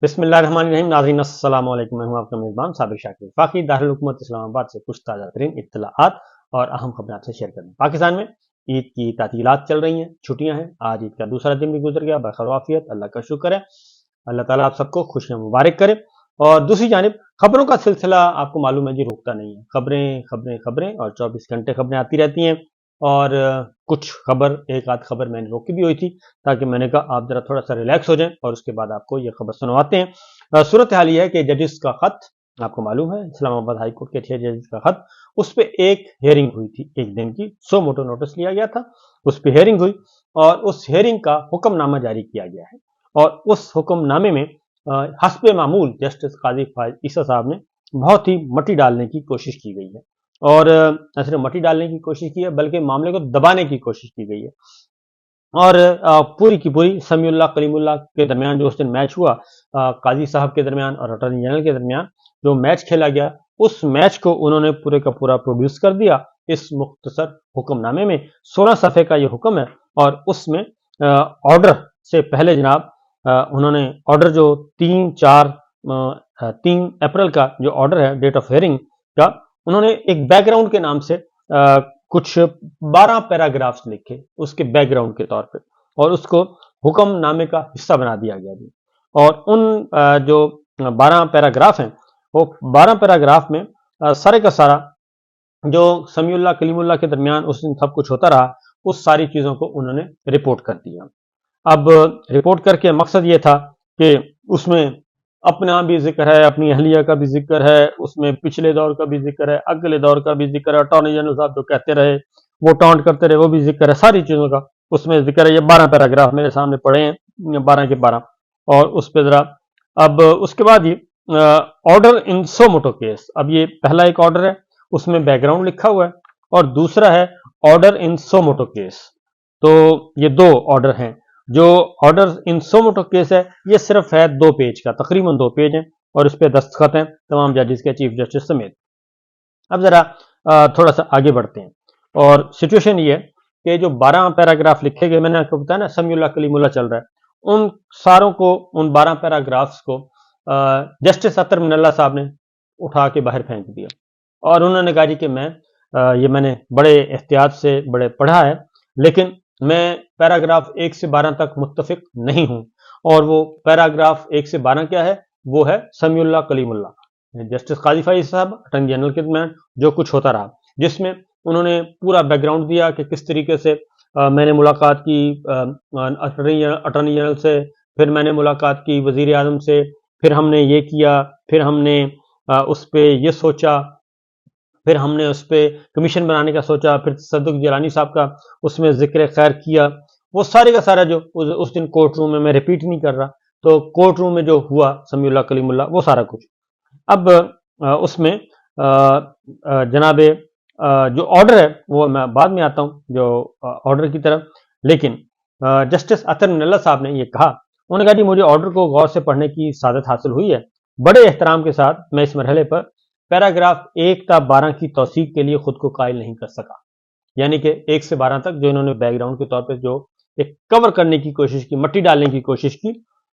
بسم اللہ الرحمن الرحیم. ناظرین السلام علیکم. میں ہوں آپ کا میزبان صابر شاکر. وفاقی دارالحکومت اسلام آباد سے کچھ تازہ ترین اطلاعات اور اہم خبریں آپ سے شیئر کریں. پاکستان میں عید کی تعطیلات چل رہی ہیں, چھٹیاں ہیں. آج عید کا دوسرا دن بھی گزر گیا بخیر وعافیت, اللہ کا شکر ہے. اللہ تعالیٰ آپ سب کو خوشیاں مبارک کرے. اور دوسری جانب خبروں کا سلسلہ آپ کو معلوم ہے جی رکتا نہیں ہے. خبریں خبریں خبریں اور 24 گھنٹے خبریں آتی رہتی ہیں. اور کچھ خبر ایک آدھ خبر میں نے روکی بھی ہوئی تھی تاکہ میں نے کہا آپ ذرا تھوڑا سا ریلیکس ہو جائیں اور اس کے بعد آپ کو یہ خبر سنواتے ہیں. صورتحال یہ ہے کہ ججز کا خط آپ کو معلوم ہے, اسلام آباد ہائی کورٹ کے 6 ججز کا خط, اس پہ ایک ہیئرنگ ہوئی تھی ایک دن کی. 100 موٹو نوٹس لیا گیا تھا, اس پہ ہیئرنگ ہوئی اور اس ہیئرنگ کا حکم نامہ جاری کیا گیا ہے. اور اس حکم نامے میں حسب معمول جسٹس قاضی فائز عیسیٰ صاحب نے بہت ہی مٹی ڈالنے کی کوشش کی گئی ہے. اور نہ صرف مٹی ڈالنے کی کوشش کی ہے بلکہ معاملے کو دبانے کی کوشش کی گئی ہے. اور پوری کی پوری سمیع اللہ کلیم اللہ کے درمیان جو اس دن میچ ہوا, قاضی صاحب کے درمیان اور اٹارنی جنرل کے درمیان جو میچ کھیلا گیا, اس میچ کو انہوں نے پورے کا پورا پروڈیوس کر دیا اس مختصر حکم نامے میں. 16 صفحے کا یہ حکم ہے اور اس میں آرڈر سے پہلے جناب انہوں نے آرڈر جو 3 اپریل کا جو آرڈر ہے ڈیٹ آف ہیئرنگ کا, انہوں نے ایک بیک گراؤنڈ کے نام سے کچھ 12 پیراگرافز لکھے اس کے بیک گراؤنڈ کے طور پہ, اور اس کو حکم نامے کا حصہ بنا دیا گیا جی. اور ان جو 12 پیراگراف ہیں وہ 12 پیراگراف میں سارے کا سارا جو سمیع اللہ کلیم اللہ کے درمیان اس دن سب کچھ ہوتا رہا, اس ساری چیزوں کو انہوں نے رپورٹ کر دیا. اب رپورٹ کر کے مقصد یہ تھا کہ اس میں اپنا بھی ذکر ہے, اپنی اہلیہ کا بھی ذکر ہے, اس میں پچھلے دور کا بھی ذکر ہے, اگلے دور کا بھی ذکر ہے, اٹارنی جنرل صاحب جو کہتے رہے وہ ٹانٹ کرتے رہے وہ بھی ذکر ہے, ساری چیزوں کا اس میں ذکر ہے. یہ 12 پیراگراف میرے سامنے پڑے ہیں, 12 کے 12. اور اس پہ ذرا اب اس کے بعد یہ order in so motto case, اب یہ پہلا ایک آرڈر ہے اس میں بیک گراؤنڈ لکھا ہوا ہے, اور دوسرا ہے order in so motto case. تو یہ 2 آرڈر ہیں. جو order in so motto case ہے یہ صرف ہے 2 پیج کا, تقریباً 2 پیج ہیں, اور اس پہ دستخط ہیں تمام ججز کے, چیف جسٹس سمیت. اب ذرا تھوڑا سا آگے بڑھتے ہیں. اور سچویشن یہ ہے کہ جو 12 پیراگراف لکھے گئے, میں نے آپ کو بتایا نا سمیع اللہ کلیم اللہ چل رہا ہے, ان ساروں کو ان 12 پیراگرافز کو جسٹس اطہر من اللہ صاحب نے اٹھا کے باہر پھینک دیا. اور انہوں نے کہا جی کہ میں نے بڑے احتیاط سے بڑے پڑھا ہے, لیکن میں پیراگراف 1 سے 12 تک متفق نہیں ہوں. اور وہ پیراگراف 1 سے 12 کیا ہے, وہ ہے سمیع اللہ کلیم اللہ جسٹس قاضی فائز صاحب اٹارنی جنرل کے درمیان جو کچھ ہوتا رہا, جس میں انہوں نے پورا بیک گراؤنڈ دیا کہ کس طریقے سے میں نے ملاقات کی اٹارنی جنرل سے, پھر میں نے ملاقات کی وزیر اعظم سے, پھر ہم نے یہ کیا, پھر ہم نے اس پہ یہ سوچا, پھر ہم نے اس پہ کمیشن بنانے کا سوچا, پھر صدق جیلانی صاحب کا اس میں ذکر خیر کیا. وہ سارے کا سارا جو اس دن کورٹ روم میں ریپیٹ نہیں کر رہا, تو کورٹ روم میں جو ہوا سمیع اللہ کلیم اللہ وہ سارا کچھ. اب اس میں جناب جو آرڈر ہے وہ میں بعد میں آتا ہوں جو آرڈر کی طرف, لیکن جسٹس اطہر من اللہ صاحب نے یہ کہا, انہوں نے کہا جی مجھے آرڈر کو غور سے پڑھنے کی سعادت حاصل ہوئی ہے. بڑے احترام کے ساتھ میں اس مرحلے پر پیراگراف 1 تا 12 کی توثیق کے لیے خود کو قائل نہیں کر سکا. یعنی کہ 1 سے 12 تک جو انہوں نے بیک گراؤنڈ کے طور پہ جو ایک کور کرنے کی کوشش کی, مٹی ڈالنے کی کوشش کی,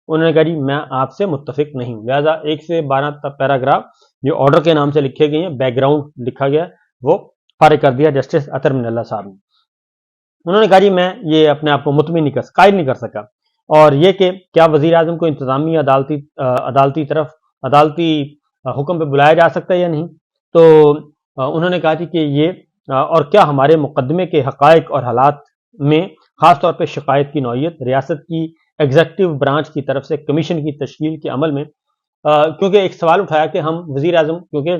انہوں نے کہا جی میں آپ سے متفق نہیں ہوں. لہٰذا 1 سے 12 تک پیراگراف جو آرڈر کے نام سے لکھے گئے ہیں, بیک گراؤنڈ لکھا گیا, وہ فارغ کر دیا جسٹس اطہر من اللہ صاحب نے. انہوں نے کہا جی میں یہ اپنے آپ کو مطمئن نہیں قائل نہیں کر سکا. اور یہ کہ کیا وزیر اعظم کو انتظامی عدالتی حکم پہ بلایا جا سکتا ہے یا نہیں. تو انہوں نے کہا جی کہ یہ اور کیا ہمارے مقدمے کے حقائق اور حالات میں خاص طور پہ شکایت کی نوعیت ریاست کی ایگزیکٹو برانچ کی طرف سے کمیشن کی تشکیل کے عمل میں, کیونکہ ایک سوال اٹھایا کہ ہم وزیر اعظم, کیونکہ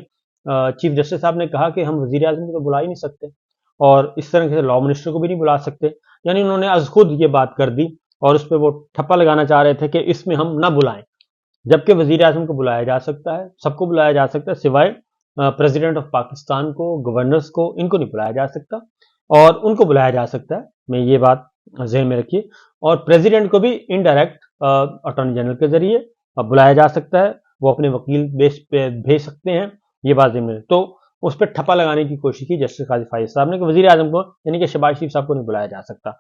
چیف جسٹس صاحب نے کہا کہ ہم وزیر اعظم کو بلا ہی نہیں سکتے اور اس طرح سے لا منسٹر کو بھی نہیں بلا سکتے, یعنی انہوں نے از خود یہ بات کر دی اور اس پہ وہ ٹھپا لگانا چاہ رہے تھے کہ اس میں ہم نہ بلائیں, جبکہ وزیر اعظم کو بلایا جا سکتا ہے, سب کو بلایا جا سکتا ہے, سوائے پریزیڈنٹ آف پاکستان کو, گورنرز کو, ان کو نہیں بلایا جا سکتا, اور ان کو بلایا جا سکتا ہے. میں یہ بات ذہن میں رکھیے. اور پریزیڈنٹ کو بھی انڈائریکٹ اٹارنی جنرل کے ذریعے بلایا جا سکتا ہے, وہ اپنے وکیل بھیج سکتے ہیں, یہ بات ذہن میں. تو اس پہ ٹھپا لگانے کی کوشش کی جسٹس قاضی فائز صاحب نے کہ وزیر اعظم کو یعنی کہ شہباز شریف صاحب کو نہیں بلایا جا سکتا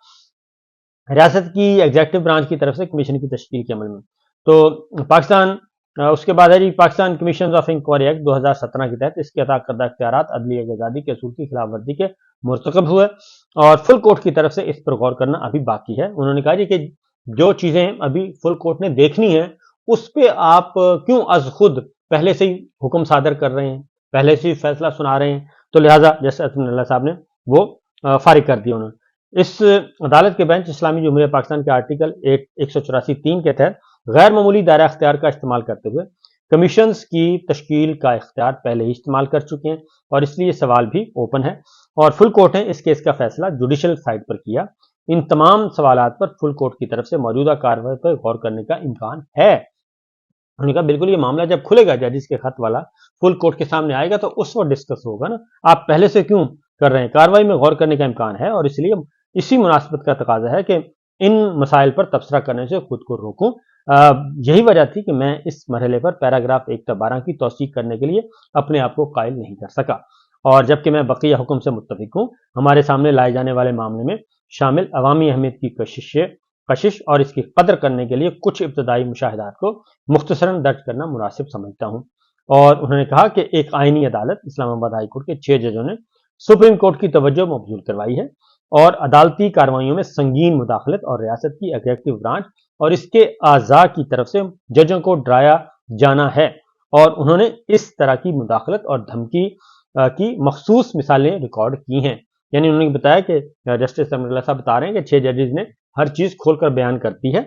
ریاست کی ایگزیکٹو برانچ کی طرف سے کمیشن کی تشکیل کے عمل میں. تو پاکستان اس کے بعد ہے جی Pakistan commission of inquiry act 2017 کے تحت اس کے عطا کردہ اختیارات عدلیہ کی آزادی کے اصول کی خلاف ورزی کے مرتکب ہوئے اور فل کورٹ کی طرف سے اس پر غور کرنا ابھی باقی ہے. انہوں نے کہا جی کہ جو چیزیں ابھی فل کورٹ نے دیکھنی ہے اس پہ آپ کیوں از خود پہلے سے ہی حکم صادر کر رہے ہیں, پہلے سے ہی فیصلہ سنا رہے ہیں, تو لہٰذا جیسے اسد اللہ صاحب نے وہ فارغ کر دیا. انہوں نے اس عدالت کے بینچ اسلامی جمہوریہ پاکستان کے آرٹیکل 184(3) کے تحت غیر معمولی دائرہ اختیار کا استعمال کرتے ہوئے کمیشنز کی تشکیل کا اختیار پہلے ہی استعمال کر چکے ہیں اور اس لیے یہ سوال بھی اوپن ہے اور فل کورٹ نے اس کیس کا فیصلہ جوڈیشل سائٹ پر کیا. ان تمام سوالات پر فل کورٹ کی طرف سے موجودہ کارروائی پر غور کرنے کا امکان ہے. انہوں نے کہا بالکل یہ معاملہ جب کھلے گا ججز کے خط والا فل کورٹ کے سامنے آئے گا تو اس وقت ڈسکس ہوگا نا, آپ پہلے سے کیوں کر رہے ہیں, کارروائی میں غور کرنے کا امکان ہے اور اس لیے اسی مناسبت کا تقاضا ہے کہ ان مسائل پر تبصرہ کرنے سے خود کو روکوں. یہی وجہ تھی کہ میں اس مرحلے پر پیراگراف 1/12 کی توثیق کرنے کے لیے اپنے آپ کو قائل نہیں کر سکا اور جبکہ میں بقیہ حکم سے متفق ہوں, ہمارے سامنے لائے جانے والے معاملے میں شامل عوامی اہمیت کی کشش اور اس کی قدر کرنے کے لیے کچھ ابتدائی مشاہدات کو مختصراً درج کرنا مناسب سمجھتا ہوں. اور انہوں نے کہا کہ ایک آئینی عدالت اسلام آباد ہائی کورٹ کے 6 ججوں نے سپریم کورٹ کی توجہ مبذول کروائی ہے اور عدالتی کارروائیوں میں سنگین مداخلت اور ریاست کی ایگزیکٹو برانچ اور اس کے اعضاء کی طرف سے ججوں کو ڈرایا جانا ہے اور انہوں نے اس طرح کی مداخلت اور دھمکی کی مخصوص مثالیں ریکارڈ کی ہیں. یعنی انہوں نے بتایا کہ جسٹس امر اللہ صاحب بتا رہے ہیں کہ 6 ججز نے ہر چیز کھول کر بیان کرتی ہے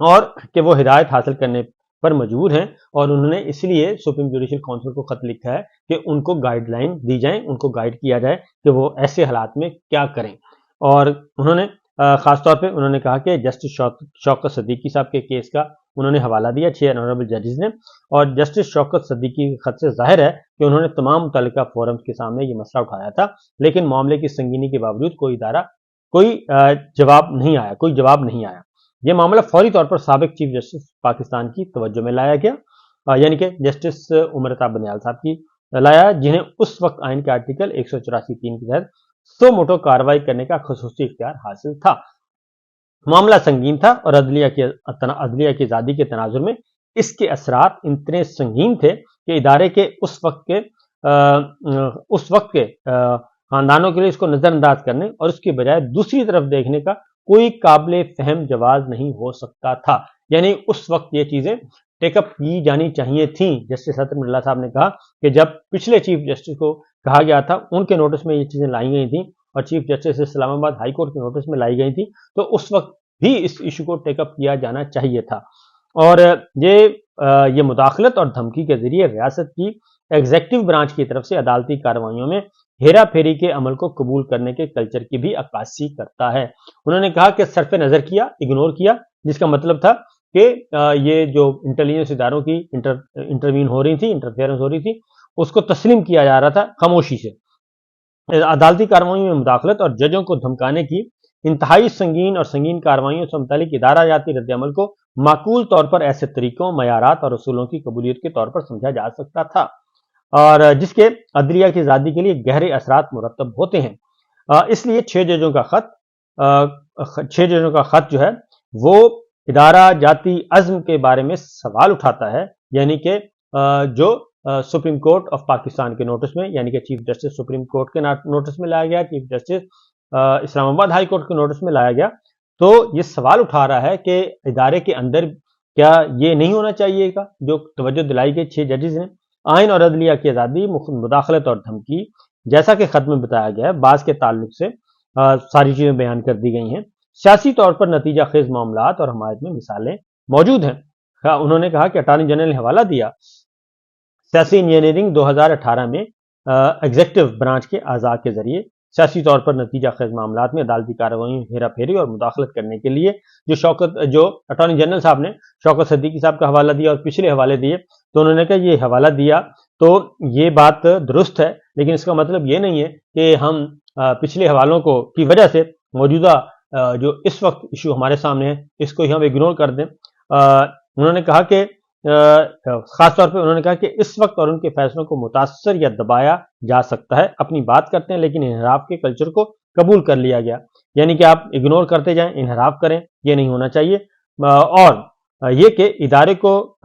اور کہ وہ ہدایت حاصل کرنے پر مجبور ہیں اور انہوں نے اس لیے سپریم جوڈیشل کونسل کو خط لکھا ہے کہ ان کو گائیڈ لائن دی جائیں, ان کو گائیڈ کیا جائے کہ وہ ایسے حالات میں کیا کریں. اور انہوں نے خاص طور پہ انہوں نے کہا کہ جسٹس شوکت صدیقی صاحب کے کیس کا انہوں نے حوالہ دیا 6 آنریبل ججز نے اور جسٹس شوکت صدیقی کے خط سے ظاہر ہے کہ انہوں نے تمام متعلقہ فورمز کے سامنے یہ مسئلہ اٹھایا تھا لیکن معاملے کی سنگینی کے باوجود کوئی جواب نہیں آیا. یہ معاملہ فوری طور پر سابق چیف جسٹس پاکستان کی توجہ میں لایا گیا یعنی کہ جسٹس عمر عطا بنیال صاحب کی لایا, جنہیں اس وقت آئین کے آرٹیکل 184(3) کے تحت سو موٹو کارروائی کرنے کا خصوصی اختیار حاصل تھا. معاملہ سنگین تھا اور عدلیہ کی آزادی کے تناظر میں اس کے اثرات اتنے سنگین تھے کہ ادارے کے اس وقت کے خاندانوں کے لیے اس کو نظر انداز کرنے اور اس کے بجائے دوسری طرف دیکھنے کا کوئی قابل فہم جواز نہیں ہو سکتا تھا. یعنی اس وقت یہ چیزیں ٹیک اپ کی جانی چاہیے تھیں. جسٹس امر اللہ صاحب نے کہا کہ جب پچھلے چیف جسٹس کو کہا گیا تھا ان کے نوٹس میں یہ چیزیں لائی گئی تھیں اور چیف جسٹس اسلام آباد ہائی کورٹ کے نوٹس میں لائی گئی تھیں تو اس وقت بھی اس ایشو کو ٹیک اپ کیا جانا چاہیے تھا. اور یہ مداخلت اور دھمکی کے ذریعے ریاست کی ایگزیکٹو برانچ کی طرف سے عدالتی کارروائیوں میں ہیرا پھیری کے عمل کو قبول کرنے کے کلچر کی بھی عکاسی کرتا ہے. انہوں نے کہا کہ صرف نظر کیا, اگنور کیا, جس کا مطلب تھا کہ یہ جو انٹیلیجنس اداروں کی انٹرفیئرنس ہو رہی تھی اس کو تسلیم کیا جا رہا تھا خاموشی سے. عدالتی کارروائیوں میں مداخلت اور ججوں کو دھمکانے کی انتہائی سنگین کارروائیوں سے متعلق ادارہ جاتی رد عمل کو معقول طور پر ایسے طریقوں, معیارات اور اصولوں کی قبولیت کے طور پر سمجھا جا سکتا تھا اور جس کے عدلیہ کی آزادی کے لیے گہرے اثرات مرتب ہوتے ہیں. اس لیے 6 ججوں کا خط جو ہے وہ ادارہ جاتی عزم کے بارے میں سوال اٹھاتا ہے. یعنی کہ جو سپریم کورٹ آف پاکستان کے نوٹس میں یعنی کہ چیف جسٹس سپریم کورٹ کے نوٹس میں لایا گیا, چیف جسٹس اسلام آباد ہائی کورٹ کے نوٹس میں لایا گیا, تو یہ سوال اٹھا رہا ہے کہ ادارے کے اندر کیا یہ نہیں ہونا چاہیے گا جو توجہ دلائی گئی 6 ججز نے. آئین اور عدلیہ کی آزادی, مداخلت اور دھمکی, جیسا کہ خط میں بتایا گیا ہے بعض کے تعلق سے ساری چیزیں بیان کر دی گئی ہیں. سیاسی طور پر نتیجہ خیز معاملات اور حمایت میں مثالیں موجود ہیں. انہوں نے کہا کہ اٹارنی جنرل نے حوالہ دیا سیاسی انجینئرنگ 2018 میں ایگزیکٹو برانچ کے اعضاء کے ذریعے سیاسی طور پر نتیجہ خیز معاملات میں عدالتی کارروائیوں ہیرا پھیری اور مداخلت کرنے کے لیے جو اٹارنی جنرل صاحب نے شوکت صدیقی صاحب کا حوالہ دیا اور پچھلے حوالے دیے, تو انہوں نے کہا یہ حوالہ دیا تو یہ بات درست ہے لیکن اس کا مطلب یہ نہیں ہے کہ ہم پچھلے حوالوں کی وجہ سے موجودہ جو اس وقت ایشو ہمارے سامنے ہے اس کو ہی ہم اگنور کر دیں. انہوں نے کہا کہ خاص طور پہ انہوں نے کہا کہ اس وقت اور ان کے فیصلوں کو متاثر یا دبایا جا سکتا ہے. اپنی بات کرتے ہیں لیکن انحراف کے کلچر کو قبول کر لیا گیا, یعنی کہ آپ اگنور کرتے جائیں, انحراف کریں, یہ نہیں ہونا چاہیے. اور یہ کہ ادارے کو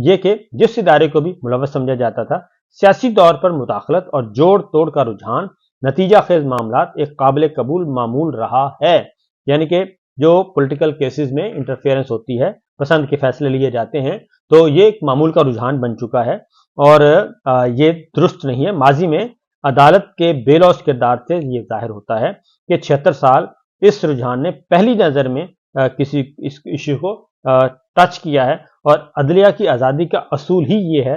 یہ کہ جس ادارے کو بھی ملوث سمجھا جاتا تھا، سیاسی طور پر مداخلت اور جوڑ توڑ کا رجحان نتیجہ خیز معاملات ایک قابل قبول معمول رہا ہے۔ یعنی کہ جو پولیٹیکل کیسز میں انٹرفیئرنس ہوتی ہے، پسند کے فیصلے لیے جاتے ہیں، تو یہ ایک معمول کا رجحان بن چکا ہے اور یہ درست نہیں ہے۔ ماضی میں عدالت کے بے لوث کردار سے یہ ظاہر ہوتا ہے کہ 76 سال اس رجحان نے پہلی نظر میں کسی اس ایشو کو ٹچ کیا ہے، اور عدلیہ کی آزادی کا اصول ہی یہ ہے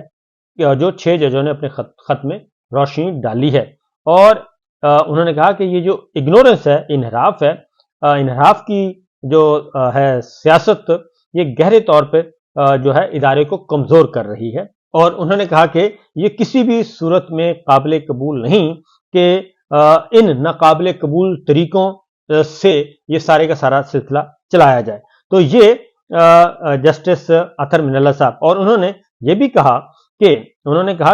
کہ جو 6 ججوں نے اپنے خط میں روشنی ڈالی ہے۔ اور انہوں نے کہا کہ یہ جو اگنورنس ہے، انحراف ہے، انحراف کی جو ہے سیاست، یہ گہرے طور پہ جو ہے ادارے کو کمزور کر رہی ہے، اور انہوں نے کہا کہ یہ کسی بھی صورت میں قابل قبول نہیں کہ ان ناقابل قبول طریقوں سے یہ سارے کا سارا سلسلہ چلایا جائے۔ تو یہ جسٹس اطہر من اللہ صاحب، اور انہوں نے یہ بھی کہا کہ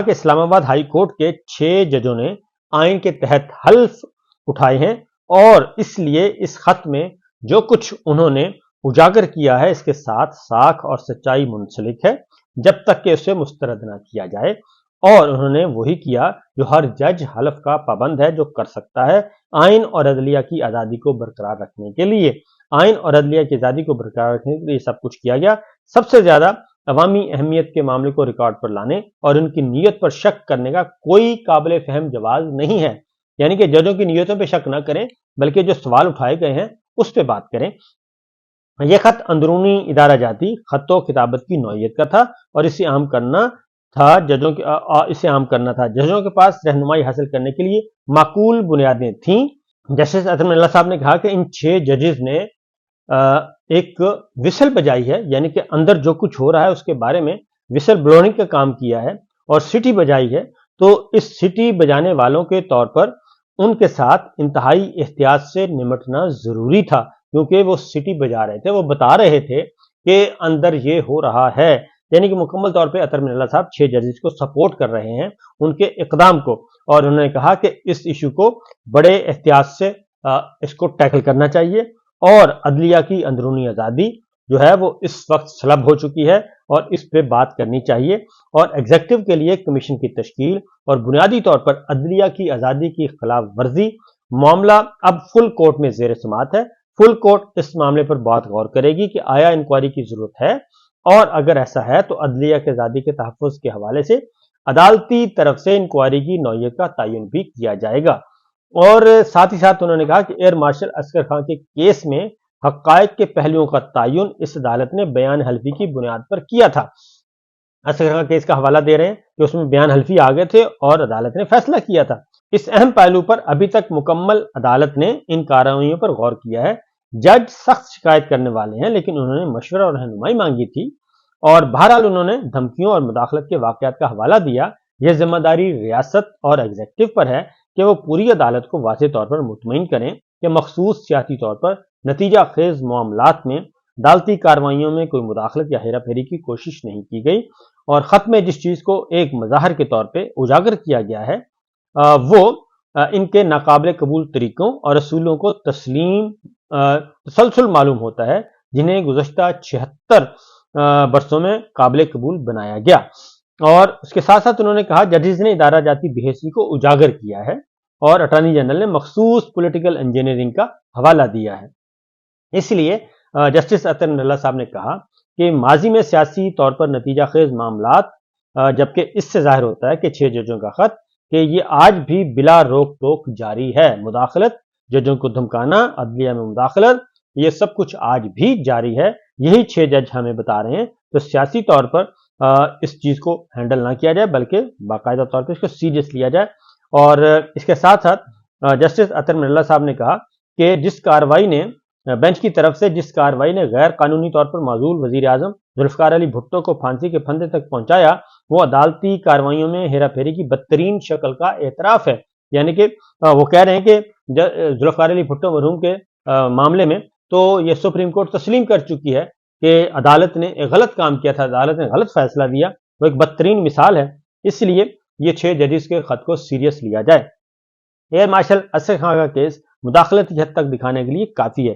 اسلام آباد ہائی کورٹ کے 6 ججوں نے آئین کے تحت حلف اٹھائے ہیں، اور اس لیے اس خط میں جو کچھ انہوں نے اجاگر کیا ہے اس کے ساتھ ساکھ اور سچائی منسلک ہے، جب تک کہ اسے مسترد نہ کیا جائے۔ اور انہوں نے وہی کیا جو ہر جج حلف کا پابند ہے جو کر سکتا ہے، آئین اور عدلیہ کی آزادی کو برقرار رکھنے کے لیے۔ آئین اور عدلیہ کی آزادی کو برقرار رکھنے کے لیے سب کچھ کیا گیا۔ سب سے زیادہ عوامی اہمیت کے معاملے کو ریکارڈ پر لانے اور ان کی نیت پر شک کرنے کا کوئی قابل فہم جواز نہیں ہے۔ یعنی کہ ججوں کی نیتوں پہ شک نہ کریں، بلکہ جو سوال اٹھائے گئے ہیں اس پہ بات کریں۔ یہ خط اندرونی ادارہ جاتی خط و کتابت کی نوعیت کا تھا، اور اسے عام کرنا تھا ججوں کے پاس رہنمائی حاصل کرنے کے لیے معقول بنیادیں تھیں۔ جسٹس اطہر من اللہ صاحب نے کہا کہ ان 6 ججز نے ایک وسل بجائی ہے، یعنی کہ اندر جو کچھ ہو رہا ہے اس کے بارے میں وسل بلونگ کا کام کیا ہے اور سٹی بجائی ہے۔ تو اس سٹی بجانے والوں کے طور پر ان کے ساتھ انتہائی احتیاط سے نمٹنا ضروری تھا، کیونکہ وہ سٹی بجا رہے تھے، وہ بتا رہے تھے کہ اندر یہ ہو رہا ہے۔ یعنی کہ مکمل طور پہ اطہر من اللہ صاحب 6 ججز کو سپورٹ کر رہے ہیں ان کے اقدام کو، اور انہوں نے کہا کہ اس ایشو کو بڑے احتیاط سے اس کو ٹیکل کرنا چاہیے، اور عدلیہ کی اندرونی آزادی جو ہے وہ اس وقت سلب ہو چکی ہے اور اس پہ بات کرنی چاہیے، اور ایگزیکٹو کے لیے کمیشن کی تشکیل اور بنیادی طور پر عدلیہ کی آزادی کی خلاف ورزی معاملہ اب فل کورٹ میں زیر سماعت ہے۔ فل کورٹ اس معاملے پر بہت غور کرے گی کہ آیا انکوائری کی ضرورت ہے، اور اگر ایسا ہے تو عدلیہ کی آزادی کے تحفظ کے حوالے سے عدالتی طرف سے انکوائری کی نوعیت کا تعین بھی کیا جائے گا۔ اور ساتھ ہی ساتھ انہوں نے کہا کہ ایئر مارشل عسکر خان کے کیس میں حقائق کے پہلوؤں کا تعین اس عدالت نے بیان حلفی کی بنیاد پر کیا تھا۔ عسکر خان کیس کا حوالہ دے رہے ہیں کہ اس میں بیان حلفی آ گئے تھے اور عدالت نے فیصلہ کیا تھا۔ اس اہم پہلو پر ابھی تک مکمل عدالت نے ان کارروائیوں پر غور کیا ہے۔ جج سخت شکایت کرنے والے ہیں، لیکن انہوں نے مشورہ اور رہنمائی مانگی تھی، اور بہرحال انہوں نے دھمکیوں اور مداخلت کے واقعات کا حوالہ دیا۔ یہ ذمہ داری ریاست اور ایگزیکٹو پر ہے کہ وہ پوری عدالت کو واضح طور پر مطمئن کریں کہ مخصوص سیاسی طور پر نتیجہ خیز معاملات میں عدالتی کارروائیوں میں کوئی مداخلت یا ہیرا پھیری کی کوشش نہیں کی گئی، اور خط میں جس چیز کو ایک مظاہر کے طور پہ اجاگر کیا گیا ہے وہ ان کے ناقابل قبول طریقوں اور اصولوں کو تسلسل معلوم ہوتا ہے، جنہیں گزشتہ 76 برسوں میں قابل قبول بنایا گیا۔ اور اس کے ساتھ ساتھ انہوں نے کہا ججز نے ادارہ جاتی بے حیثی کو اجاگر کیا ہے، اور اٹارنی جنرل نے مخصوص پولیٹیکل انجینئرنگ کا حوالہ دیا ہے۔ اس لیے جسٹس اطہر من اللہ صاحب نے کہا کہ ماضی میں سیاسی طور پر نتیجہ خیز معاملات، جبکہ اس سے ظاہر ہوتا ہے کہ 6 ججوں کا خط کہ یہ آج بھی بلا روک ٹوک جاری ہے۔ مداخلت، ججوں کو دھمکانا، عدلیہ میں مداخلت، یہ سب کچھ آج بھی جاری ہے۔ یہی 6 جج ہمیں بتا رہے ہیں، تو سیاسی طور پر اس چیز کو ہینڈل نہ کیا جائے، بلکہ باقاعدہ طور پر اس کو سیریس لیا جائے۔ اور اس کے ساتھ ساتھ جسٹس اطہر من اللہ صاحب نے کہا کہ جس کارروائی نے بینچ کی طرف سے غیر قانونی طور پر معزول وزیر اعظم ذوالفقار علی بھٹو کو پھانسی کے پھندے تک پہنچایا، وہ عدالتی کارروائیوں میں ہیرا پھیری کی بدترین شکل کا اعتراف ہے۔ یعنی کہ وہ کہہ رہے ہیں کہ ذوالفقار علی بھٹو مرحوم کے معاملے میں تو یہ سپریم کورٹ تسلیم کر چکی ہے کہ عدالت نے ایک غلط کام کیا تھا، عدالت نے غلط فیصلہ دیا، وہ ایک بدترین مثال ہے۔ اس لیے یہ 6 ججز کے خط کو سیریس لیا جائے۔ ایئر مارشل عسکر خان کا کیس مداخلت کی حد تک دکھانے کے لیے کافی ہے۔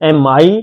MI